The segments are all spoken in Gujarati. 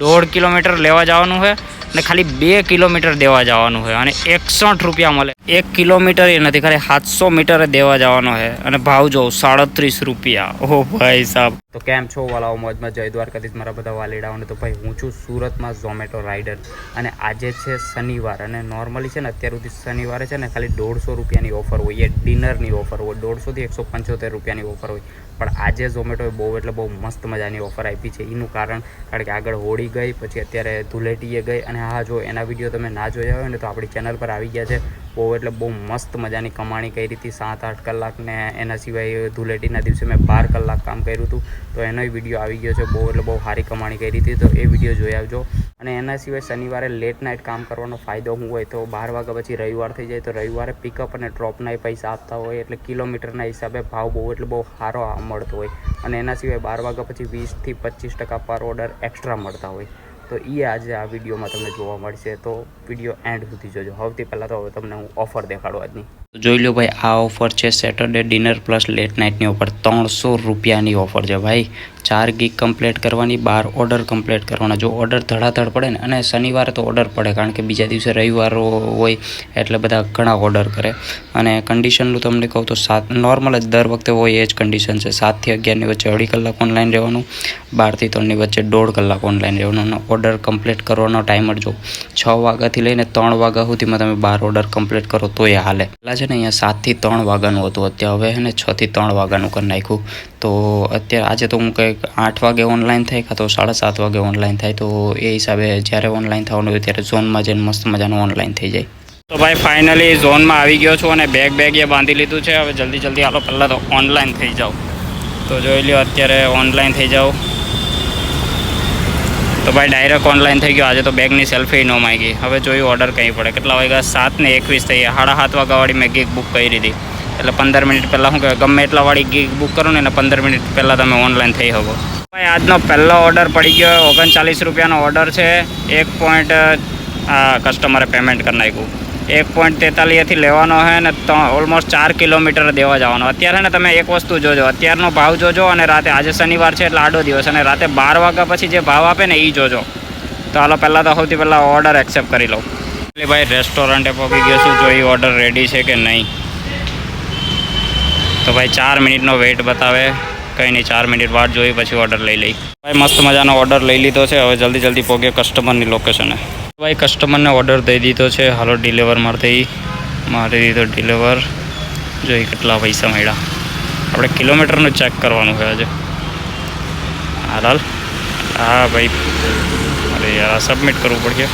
1.5 કિલોમીટર લેવા જવાનું છે અને ખાલી 2 કિલોમીટર દેવા જવાનું છે અને 61 રૂપિયા મળે. 1 કિલોમીટર એ નથી, ખાલી 700 મીટર દેવા જવાનો છે અને ભાવ જો 37 રૂપિયા. ઓહ ભાઈ સાહેબ. તો કેમ છો વાલાઓ? મોજમાં જય દ્વારકાધીશ મારા બધા વાલીડાઓને. તો ભાઈ હું છું સુરતમાં ઝોમેટો રાઇડર અને આજે છે શનિવાર અને નોર્મલી છે ને અત્યાર સુધી શનિવારે છે ને ખાલી 150 રૂપિયાની ઓફર હોય, એ ડિનરની ઓફર હોય. 150 થી 175 રૂપિયાની ઓફર હોય. પણ આજે ઝોમેટોએ બહુ મસ્ત મજાની ઓફર આપી છે. એનું કારણ કે આગળ હોળી ગઈ, પછી અત્યારે ધૂળેટીએ ગઈ અને હા, જો એના વિડીયો તમે ના જોયા હોય ને તો આપણી ચેનલ પર આવી ગયા છે. બહુ મસ્ત મજાની કમાણી કરી હતી 7-8 કલાક ને એના સિવાય ધૂળેટીના દિવસે મેં 12 કલાક કામ કર્યું હતું. તો એનોય વિડીયો આવી ગયો છે. બહુ સારી કમાણી કરી હતી, તો એ વિડીયો જોઈ આવજો. અને એના સિવાય શનિવારે લેટ નાઇટ કામ કરવાનો ફાયદો શું હોય તો 12 વાગ્યા પછી રવિવાર થઈ જાય તો રવિવારે પિકઅપ અને ડ્રોપના પૈસા આપતા હોય, એટલે કિલોમીટરના હિસાબે ભાવ બહુ સારો મળતો હોય. અને એના સિવાય 12 વાગ્યા પછી 20 થી 25% પર ઓર્ડર એક્સ્ટ્રા મળતા હોય. તો એ આજે આ વિડીયોમાં તમને જોવા મળશે, તો વિડીયો એન્ડ સુધી જોજો. સૌથી પહેલાં તો હવે તમને હું ઓફર દેખાડું આજની. જોઈ લો ભાઈ, આ ઓફર છે સેટરડે ડિનર પ્લસ લેટ નાઇટની ઓફર. 300 રૂપિયાની ઓફર છે ભાઈ. 4 ગીગ કમ્પ્લીટ કરવાની, 12 ઓર્ડર કમ્પ્લીટ કરવાના. જો ઓર્ડર ધડાધડ પડે ને, અને શનિવારે તો ઓર્ડર પડે કારણ કે બીજા દિવસે રવિવાર હોય એટલે બધા ઘણા ઓર્ડર કરે. અને કન્ડિશનનું તમને કહું તો નોર્મલ જ દર વખતે હોય એ જ કન્ડિશન છે. 7 થી 11ની વચ્ચે 2.5 કલાક ઓનલાઈન રહેવાનું, 12 થી 3ની વચ્ચે 1.5 કલાક ઓનલાઈન રહેવાનું. અને ઓર્ડર કમ્પ્લીટ કરવાનો ટાઈમ જો 6 વાગ્યાથી લઈને 3 વાગ્યા સુધીમાં તમે 12 ઓર્ડર કમ્પ્લીટ કરો તો એ હાલે. પહેલાં છે ને અહીંયા 7 થી 3 વાગ્યાનું હતું, અત્યારે હવે છે ને 6 થી 3 વાગ્યાનું કરી નાખ્યું. તો અત્યારે આજે તો હું કંઈક 8 વાગે ઓનલાઈન થાય કાં તો 7:30 વાગે ઓનલાઈન થાય. તો એ હિસાબે જ્યારે ઓનલાઈન થવાનું હોય ત્યારે ઝોનમાં જઈને મસ્ત મજાનું ઓનલાઈન થઈ જાય. તો ભાઈ ફાઇનલી ઝોનમાં આવી ગયો છું અને બેગ એ બાંધી લીધું છે. હવે જલ્દી હાલો, પહેલાં તો ઓનલાઈન થઈ જાઓ. તો જોઈ લ્યો, અત્યારે ઓનલાઈન થઈ જાઓ. તો ભાઈ ડાયરેક્ટ ઓનલાઈન થઈ ગયો. આજે તો બેગની સેલ્ફી ન માંગી. હવે જોયું ઓર્ડર કંઈ પડે. કેટલા વાગ્યા? 7:21 થઈ ગયા. 7:30 વાગ્યાવાળી મેં ગીગ બુક કરી હતી. એટલે 15 મિનિટ પહેલાં શું કહેવાય, ગમે એટલા વાળી ગીગ બુક કરો ને 15 મિનિટ પહેલાં તમે ઓનલાઈન થઈ શકો. ભાઈ આજનો પહેલો ઓર્ડર પડી ગયો. 39 રૂપિયાનો ઓર્ડર છે. 1 પોઈન્ટ કસ્ટમરે પેમેન્ટ કરી નાખ્યું. 1.43થી લેવાનો છે ને ઓલમોસ્ટ 4 કિલોમીટર દેવા જવાનો. અત્યારે ને તમે એક વસ્તુ જોજો, અત્યારનો ભાવ જોજો અને રાતે, આજે શનિવાર છે એટલે આડો દિવસ, અને રાતે 12 વાગ્યા પછી જે ભાવ આપે ને એ જોજો. તો હાલો પહેલાં તો સૌથી પહેલાં ઓર્ડર એક્સેપ્ટ કરી લઉં. એટલે ભાઈ રેસ્ટોરન્ટે પહોંચી ગયો છું. જો એ ઓર્ડર રેડી છે કે નહીં. તો ભાઈ 4 મિનિટનો વેઇટ બતાવે. કંઈ નહીં, 4 મિનિટ વાટ જોઈ પછી ઓર્ડર લઈ લઈ. ભાઈ મસ્ત મજાનો ઓર્ડર લઈ લીધો છે. હવે જલ્દી પહોંચે કસ્ટમરની લોકેશને. ભાઈ કસ્ટમરને ઓર્ડર દઈ દીધો છે. હાલો ડિલિવર મારી દીધો ડિલિવર. જોઈ કેટલા પૈસા મળ્યા. આપણે કિલોમીટરનું ચેક કરવાનું છે આજે. હાલ હા ભાઈ, અરે યાર સબમિટ કરવું પડશે.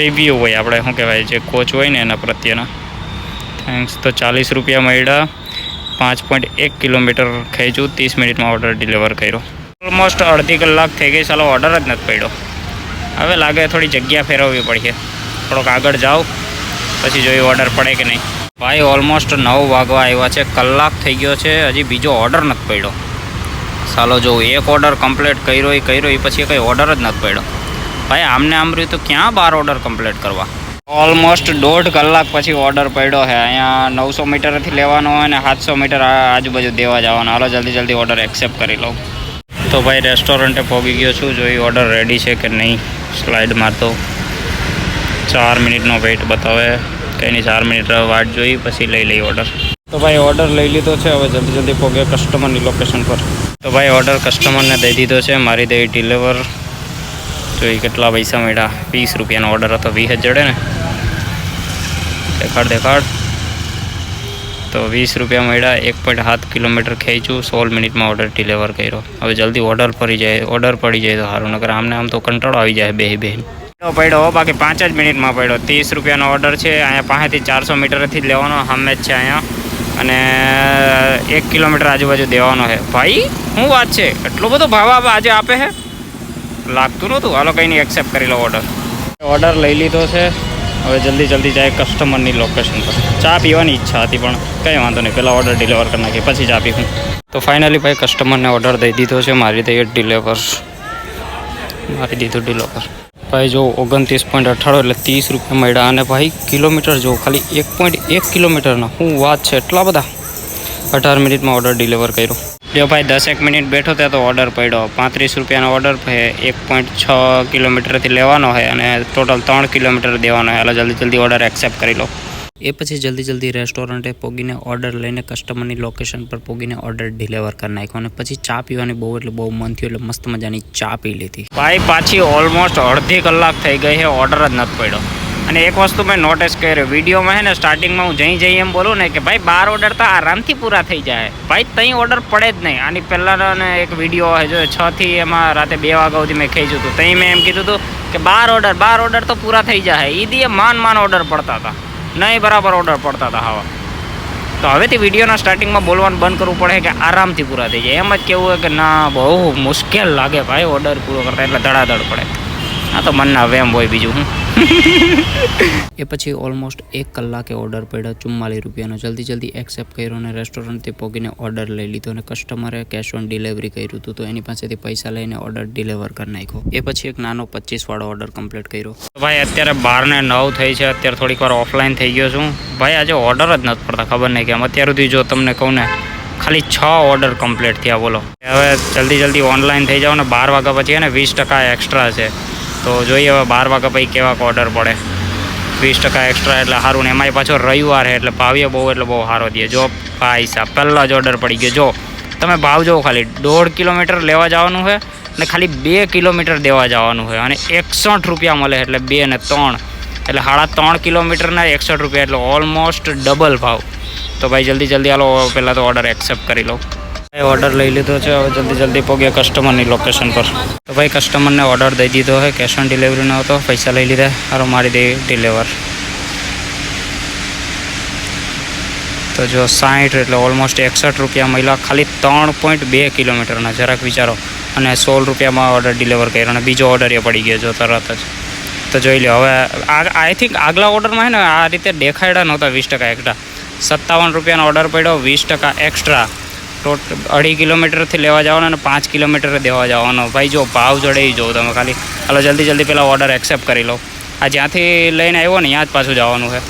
રિવ્યૂ હોય આપણે શું કહેવાય, જે કોચ હોય ને એના પ્રત્યેના. થેન્ક્સ. તો 40 રૂપિયા મળ્યા. 5.1 કિલોમીટર ખેંચ્યું. 30 મિનિટમાં ઓર્ડર ડિલિવર કર્યો. ઓલમોસ્ટ અડધી કલાક થઈ ગઈ, ચાલો ઓર્ડર જ નથી પડ્યો. હવે લાગે થોડી જગ્યા ફેરવવી પડશે. થોડોક આગળ જાઓ પછી જોઈએ ઓર્ડર પડે કે નહીં. ભાઈ ઓલમોસ્ટ 9 વાગવા આવ્યા છે. કલાક થઈ ગયો છે, હજી બીજો ઓર્ડર નથી પડ્યો. ચાલો જો એક ઓર્ડર કમ્પ્લીટ કર્યો એ પછી કંઈ ઓર્ડર જ નથી પડ્યો. ભાઈ આમને આમ રહ્યું તો ક્યાં 12 ઓર્ડર કમ્પ્લીટ કરવા. ઓલમોસ્ટ 1.5 કલાક પછી ઓર્ડર પડ્યો છે. અહીંયા 900 મીટરથી લેવાનો હોય અને 700 મીટર આજુબાજુ દેવા જવાનો. હાલો જલ્દી ઓર્ડર એક્સેપ્ટ કરી લઉં. તો ભાઈ રેસ્ટોરન્ટે પહોંચી ગયો છું. જો એ ઓર્ડર રેડી છે કે નહીં સ્લાઇડ મારતો. 4 મિનિટનો વેઇટ બતાવે. કંઈ નહીં, 4 મિનિટ વાટ જોઈ પછી લઈ ઓર્ડર. તો ભાઈ ઓર્ડર લઈ લીધો છે. હવે જલ્દી પહોંચે કસ્ટમરની લોકેશન પર. તો ભાઈ ઓર્ડર કસ્ટમરને દઈ દીધો છે. મારી દઈ ડિલિવર. જોઈ કેટલા પૈસા મળ્યા. 20 રૂપિયાનો ઓર્ડર હતો, 20 જ જડે ને. દેખાડ. તો 20 રૂપિયા મળ્યા. 1.7 કિલોમીટર ખેંચ્યું. 16 મિનિટમાં ઓર્ડર ડિલિવર કર્યો. હવે જલ્દી ઓર્ડર પડી જાય તો સારું, નકર આમને આમ તો કંટાળો આવી જાય બે પડ્યો. બાકી 5 જ મિનિટમાં પડ્યો. 30 રૂપિયાનો ઓર્ડર છે. અહીંયા પાસેથી 400 મીટરથી જ લેવાનો. સામે જ છે અહીંયા. અને 1 કિલોમીટર આજુબાજુ દેવાનો છે. ભાઈ શું વાત છે, એટલો બધો ભાવ આજે આપે છે, લાગતું નહોતું. હાલો કંઈ નહીં, એક્સેપ્ટ કરી લો ઓર્ડર લઈ લીધો છે. હવે જલ્દી જાય કસ્ટમરની લોકેશન પર. ચા પીવાની ઈચ્છા હતી પણ કંઈ વાંધો નહીં, પહેલાં ઓર્ડર ડિલિવર કરી નાખીએ પછી ચા પીવું. તો ફાઇનલી ભાઈ કસ્ટમરને ઓર્ડર દઈ દીધો છે. મારી દીધું ડિલિવર. ભાઈ જો 29.98 એટલે 30 રૂપિયા મળ્યા. અને ભાઈ કિલોમીટર જો ખાલી 1.1 કિલોમીટરના. શું વાત છે, એટલા બધા. 18 મિનિટમાં ઓર્ડર ડિલિવર કર્યો. જો ભાઈ 10 મિનિટ બેઠો ત્યાં તો ઓર્ડર પડ્યો 35 રૂપિયાનો ઓર્ડર છે 1.6 કિલોમીટરથી લેવાનો છે અને ટોટલ 3 કિલોમીટર દેવાનો છે. એટલે જલ્દી ઓર્ડર એક્સેપ્ટ કરી લો. એ પછી જલ્દી રેસ્ટોરન્ટે પોગીને ઓર્ડર લઈને કસ્ટમરની લોકેશન પર પોગીને ઓર્ડર ડિલિવર કરી નાખ્યો અને પછી ચા પીવાની બહુ મન થયું એટલે મસ્ત મજાની ચા પી લીધી. ભાઈ પાછી ઓલમોસ્ટ અડધી કલાક થઈ ગઈ છે, ઓર્ડર જ નથી પડ્યો. અને એક વસ્તુ મેં નોટિસ કરી વિડીયોમાં છે ને, સ્ટાર્ટિંગમાં હું જઈ એમ બોલું ને કે ભાઈ 12 ઓર્ડર તો આરામથી પૂરા થઈ જાય. ભાઈ ત્યાં ઓર્ડર પડે જ નહીં. આની પહેલાંનો એક વિડીયો જો 6 થી એમાં રાતે 2 વાગ્યા સુધી મેં ખાઈ હતું. ત્યાં મેં એમ કીધું હતું કે 12 ઓર્ડર તો પૂરા થઈ જાય. એ દીએ માન ઓર્ડર પડતા હતા, નહીં બરાબર ઓર્ડર પડતા હતા હવા. તો હવેથી વિડીયોના સ્ટાર્ટિંગમાં બોલવાનું બંધ કરવું પડે કે આરામથી પૂરા થઈ જાય. એમ જ કેવું હોય કે ના બહુ મુશ્કેલ લાગે ભાઈ ઓર્ડર પૂરો કરતા, એટલે ધડાધડ પડે. આ તો મનના વેમ હોય બીજું હું. એ પછી ઓલમોસ્ટ 1 કલાકે ઓર્ડર પડ્યો 44 રૂપિયાનો. જલ્દી એક્સેપ્ટ કર્યો અને રેસ્ટોરન્ટથી પોગીને ઓર્ડર લઈ લીધો અને કસ્ટમરે કેશ ઓન ડિલિવરી કર્યું હતું, તો એની પાસેથી પૈસા લઈને ઓર્ડર ડિલિવર કરી નાખ્યો. એ પછી એક નાનો 25 વાળો ઓર્ડર કમ્પ્લીટ કર્યો. ભાઈ અત્યારે 12:09 થઈ છે. અત્યારે થોડીક વાર ઓફલાઈન થઈ ગયો છું. ભાઈ આજે ઓર્ડર જ નથી પડતા, ખબર નહીં કેમ. અત્યાર સુધી જો તમને કહું ને ખાલી 6 ઓર્ડર કમ્પ્લીટ થયા. બોલો હવે જલ્દી ઓનલાઈન થઈ જાઓ ને. 12 વાગ્યા પછી ને 20% એક્સ્ટ્રા છે, તો જોઈએ હવે 12 વાગ્યા પછી કેવા ઓર્ડર પડે. 20% એક્સ્ટ્રા એટલે સારું ને. એમાંય પાછો રવિવાર છે એટલે ભાવ્ય બહુ સારો દે. જો ભાઈ સાહેબ પહેલાં જ ઓર્ડર પડી ગયો. જો તમે ભાવ જો ખાલી 1.5 કિલોમીટર લેવા જવાનું છે ને ખાલી 2 કિલોમીટર દેવા જવાનું છે અને 61 રૂપિયા મળે. એટલે 2 ને 3 એટલે 3.5 કિલોમીટરના 61 રૂપિયા, એટલે ઓલમોસ્ટ ડબલ ભાવ. તો ભાઈ જલ્દી હાલો પહેલાં તો ઓર્ડર એક્સેપ્ટ કરી લો. ઓર્ડર લઈ લીધો છે. હવે જલ્દી પહોંચ્યા કસ્ટમરની લોકેશન પર. તો ભાઈ કસ્ટમરને ઓર્ડર દઈ દીધો છે. કેશ ઓન ડિલિવરીનો હતો, પૈસા લઈ લીધા. સારું મારી દે ડિલિવર. તો જો 60 એટલે ઓલમોસ્ટ 61 રૂપિયા મળ્યા ખાલી 3.2 કિલોમીટરના. જરાક વિચારો. અને 16 રૂપિયામાં ઓર્ડર ડિલિવર કર્યો અને બીજો ઓર્ડર એ પડી ગયો જો તરત જ. તો જોઈ લો હવે. આઈ થિંક આગલા ઓર્ડરમાં છે ને આ રીતે દેખાડ્યા નહોતા 20% એક્સ્ટ્રા. 57 રૂપિયાનો ઓર્ડર પડ્યો, 20% એક્સ્ટ્રા. 2.5 કિલોમીટરથી લેવા જવાનો અને 5 કિલોમીટર દેવા જવાનો. ભાઈ જો ભાવ જોડે જો તમે ખાલી હાલો જલ્દી પહેલાં ઓર્ડર એક્સેપ્ટ કરી લો. આ જ્યાંથી લઈને આવ્યો ને ત્યાં જ પાછું જવાનું છે.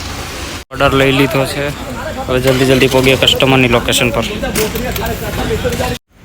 ઓર્ડર લઈ લીધો છે. હવે જલ્દી પહોંચીએ કસ્ટમરની લોકેશન પર.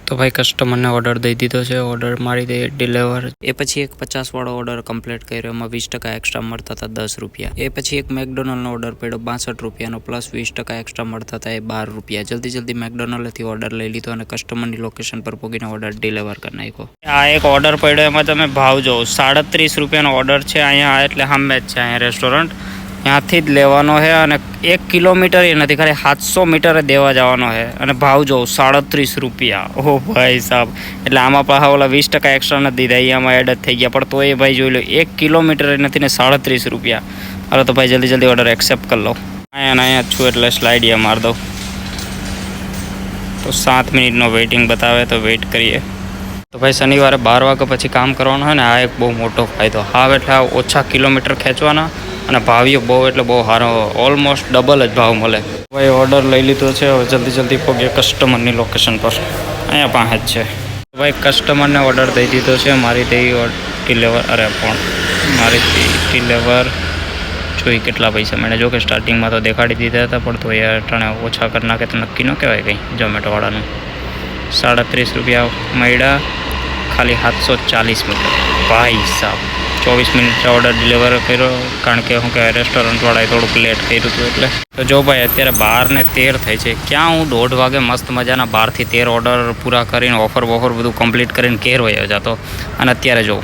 તો ભાઈ કસ્ટમરને ઓર્ડર દઈ દીધો છે. ઓર્ડર મારી દે ડિલિવર. એ પછી એક 50 વાળો ઓર્ડર કમ્પ્લીટ કર્યો. એમાં 20% એક્સ્ટ્રા મળતા હતા 10 રૂપિયા. એ પછી એક મેકડોનલ્ડનો ઓર્ડર પડ્યો 62 રૂપિયાનો પ્લસ 20% એક્સ્ટ્રા મળતા હતા એ 12 રૂપિયા. જલ્દી મેકડોનલ્ડથી ઓર્ડર લઈ લીધો અને કસ્ટમરની લોકેશન પર પહોંચીને ઓર્ડર ડિલિવર કરી નાખ્યો. આ એક ઓર્ડર પડ્યો એમાં તમે ભાવ જો 37 રૂપિયાનો ઓર્ડર છે. અહીંયા એટલે સામે જ છે અહીંયા રેસ્ટોરન્ટ. ત્યાંથી જ લેવાનો છે અને 1 કિલોમીટર એ નથી, ખાલી 700 મીટરે દેવા જવાનો છે. અને ભાવ જો 37 રૂપિયા. ઓહ ભાઈ સાહેબ, એટલે આમાં પાછા ઓલા 20% એક્સ્ટ્રા નથી દીધા, અહીંયામાં એડ જ થઈ ગયા. પણ તો એ ભાઈ જોઈ લો 1 કિલોમીટર નથી ને 37 રૂપિયા. હાલો તો ભાઈ જલ્દી ઓર્ડર એક્સેપ્ટ કરી લો. અહીંયા જ છું એટલે સ્લાઇડ મારી દઉં. તો 7 મિનિટનો વેઇટિંગ બતાવે તો વેઇટ કરીએ. તો ભાઈ શનિવારે 12 વાગ્યા પછી કામ કરવાનું હોય ને, આ એક બહુ મોટો ફાયદો. હા એટલે ઓછા કિલોમીટર ખેંચવાના અને ભાવ્ય બહુ સારો, ઓલમોસ્ટ ડબલ જ ભાવ મળે. ભાઈ ઓર્ડર લઈ લીધો છે. હવે જલ્દી પહોંચીએ કસ્ટમરની લોકેશન પર. અહીંયા પાસે જ છે. ભાઈ કસ્ટમરને ઓર્ડર દઈ દીધો છે. મારી ડિલિવર જોઈ કેટલા પૈસા મળે. જો કે સ્ટાર્ટિંગમાં તો દેખાડી દીધા હતા પણ તો એ અટાણે ઓછા કરી નાખે તો નક્કી ન કહેવાય કંઈ. ઝોમેટોવાળાનું 37 રૂપિયા મળ્યા ખાલી 740 મીટર. ભાઈ સાહેબ 24 મિનિટ ઓર્ડર ડિલિવર કર્યો, કારણ કે શું કહેવાય રેસ્ટોરન્ટવાળાએ થોડુંક લેટ કર્યું હતું એટલે. તો જો ભાઈ અત્યારે 12:13 થઈ છે. ક્યાં હું 1:30 વાગે મસ્ત મજાના 12 થી 13 ઓર્ડર પૂરા કરીને ઓફર બધું કમ્પ્લીટ કરીને ઘેર વયો જતો. અને અત્યારે જો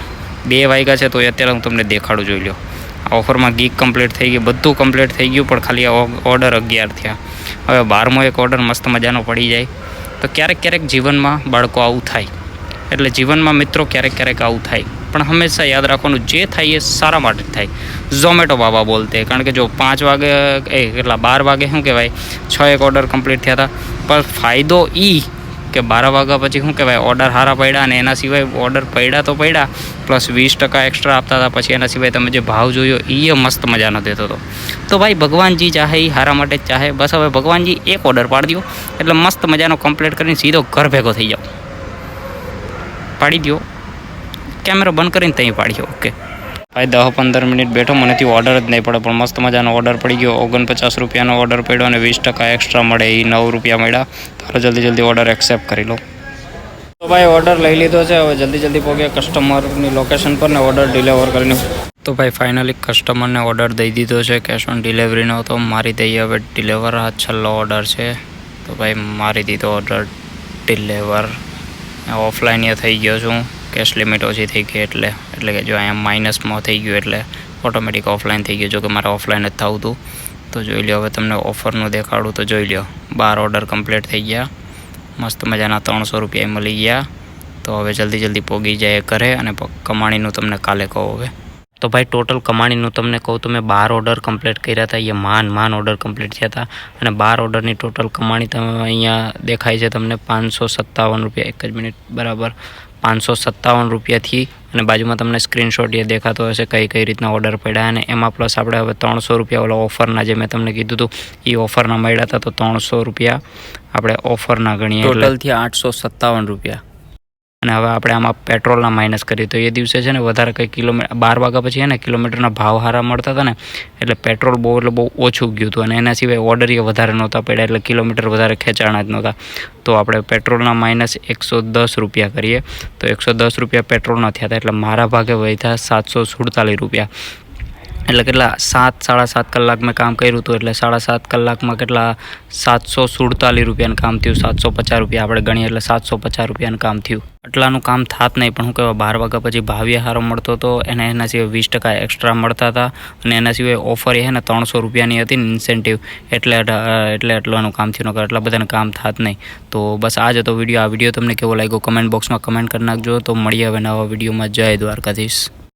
2 વાગ્યા છે તો અત્યારે હું તમને દેખાડું જોઈ લો. આ ઓફરમાં ગીક કમ્પ્લીટ થઈ ગઈ, બધું કમ્પ્લીટ થઈ ગયું, પણ ખાલી ઓર્ડર 11 થયા. હવે 12મો એક ઓર્ડર મસ્ત મજાનો પડી જાય. તો ક્યારેક જીવનમાં બાળકો આવું થાય. એટલે જીવનમાં મિત્રો ક્યારેક આવું થાય, પણ હંમેશા યાદ રાખવાનું જે થાય એ સારા માટે જ થાય. ઝોમેટો બાબા બોલતે, કારણ કે જો 5 વાગે 12 વાગે શું કહેવાય 6 ઓર્ડર કમ્પ્લીટ થયા હતા. પણ ફાયદો કે 12 વાગ્યા પછી શું કહેવાય ઓર્ડર સારા પડ્યા, અને એના સિવાય ઓર્ડર પડ્યા તો પડ્યા પ્લસ 20% એક્સ્ટ્રા આપતા હતા. પછી એના સિવાય તમે જે ભાવ જોયો એ મસ્ત મજાનો દેતો હતો. તો ભાઈ ભગવાનજી ચાહે એ સારા માટે જ ચાહે. બસ હવે ભગવાનજી એક ઓર્ડર પાડી દો એટલે મસ્ત મજાનો કમ્પ્લીટ કરીને સીધો ઘર ભેગો થઈ જાઓ. પાડી દો, કેમેરો બંધ કરીને ત્યાં પાડ્યો. ઓકે ભાઈ 10-15 મિનિટ બેઠો, મનેથી ઓર્ડર જ નહીં પડે, પણ મસ્ત મજાનો ઓર્ડર પડી ગયો. 49 રૂપિયાનો ઓર્ડર પડ્યો અને 20% એક્સ્ટ્રા મળે એ 9 રૂપિયા મળ્યા. તો જલ્દી ઓર્ડર એક્સેપ્ટ કરી લો. તો ભાઈ ઓર્ડર લઈ લીધો છે, હવે જલ્દી પહોંચ્યા કસ્ટમરની લોકેશન પર ને ઓર્ડર ડિલિવર કરીને. તો ભાઈ ફાઇનલી કસ્ટમરને ઓર્ડર દઈ દીધો છે કેશ ઓન ડિલિવરીનો. તો મારી દઈએ હવે ડિલિવર. આ છેલ્લો ઓર્ડર છે. તો ભાઈ મારી દીધો ઓર્ડર ડિલિવર. ઓફલાઈન એ થઈ ગયો છું, કેશ લિમિટ ઓછી થઈ ગઈ એટલે કે જો અહીંયા માઇનસમાં થઈ ગયું એટલે ઓટોમેટિક ઓફલાઈન થઈ ગયું. જો કે મારે ઓફલાઈન જ થવું હતું. તો જોઈ લો, હવે તમને ઓફરનું દેખાડું તો જોઈ લો. 12 ઓર્ડર કમ્પ્લીટ થઈ ગયા. મસ્ત મજાના 300 રૂપિયા મળી ગયા. તો હવે જલ્દી પોગી જાય ઘરે. અને કમાણીનું તમને કાલે કહો. હવે તો ભાઈ ટોટલ કમાણીનું તમને કહું તો મેં 12 ઓર્ડર કમ્પ્લીટ કર્યા હતા. અહીંયા માન ઓર્ડર કમ્પ્લીટ થયા હતા. અને 12 ઓર્ડરની ટોટલ કમાણી તમે અહીંયા દેખાય છે તમને 557 રૂપિયા. એક જ મિનિટ. બરાબર 557 રૂપિયાથી. અને બાજુમાં તમને સ્ક્રીનશોટ એ દેખાતો હશે કઈ રીતના ઓર્ડર પડ્યા. અને એમાં પ્લસ આપણે હવે 300 રૂપિયા ઓલા ઓફરના જે મેં તમને કીધું હતું એ ઓફરના મળ્યા હતા. તો 300 રૂપિયા આપણે ઓફરના ગણીએ ટોટલ થયા 857 રૂપિયા. અને હવે આપણે આમાં પેટ્રોલના માઇનસ કરીએ તો એ દિવસે છે ને વધારે કંઈ કિલોમીટર 12 વાગ્યા પછી છે ને કિલોમીટરના ભાવ સારા મળતા હતા ને એટલે પેટ્રોલ બહુ ઓછું ગયું હતું. અને એના સિવાય ઓર્ડર એ વધારે નહોતા પડ્યા એટલે કિલોમીટર વધારે ખેંચાણા જ નહોતા. તો આપણે પેટ્રોલના માઇનસ 110 રૂપિયા કરીએ તો 110 રૂપિયા પેટ્રોલના થયા હતા. એટલે મારા ભાગે વધ્યા 747 રૂપિયા. એટલે કેટલા 7-7.5 કલાક મેં કામ કર્યું હતું. એટલે 7.5 કલાકમાં કેટલા 747 રૂપિયાનું કામ થયું. 750 રૂપિયા આપણે ગણીએ એટલે 750 રૂપિયાનું કામ થયું. આટલાનું કામ થાત નહીં. પણ હું કહેવાય 12 વાગ્યા પછી ભાવ્ય સારો મળતો હતો. એના સિવાય 20% એક્સ્ટ્રા મળતા હતા. અને એના સિવાય ઓફર એ છે ને 300 રૂપિયાની હતી ને ઇન્સેન્ટિવ. એટલે એટલાનું કામ થયું. નકર એટલા બધાનું કામ થાત નહીં. તો બસ આ જ હતો વિડીયો. આ વિડીયો તમને કેવો લાગ્યો કમેન્ટ બોક્સમાં કમેન્ટ કરી નાખજો. તો મળીએ હવે નવા વિડીયોમાં. જય દ્વારકાધીશ.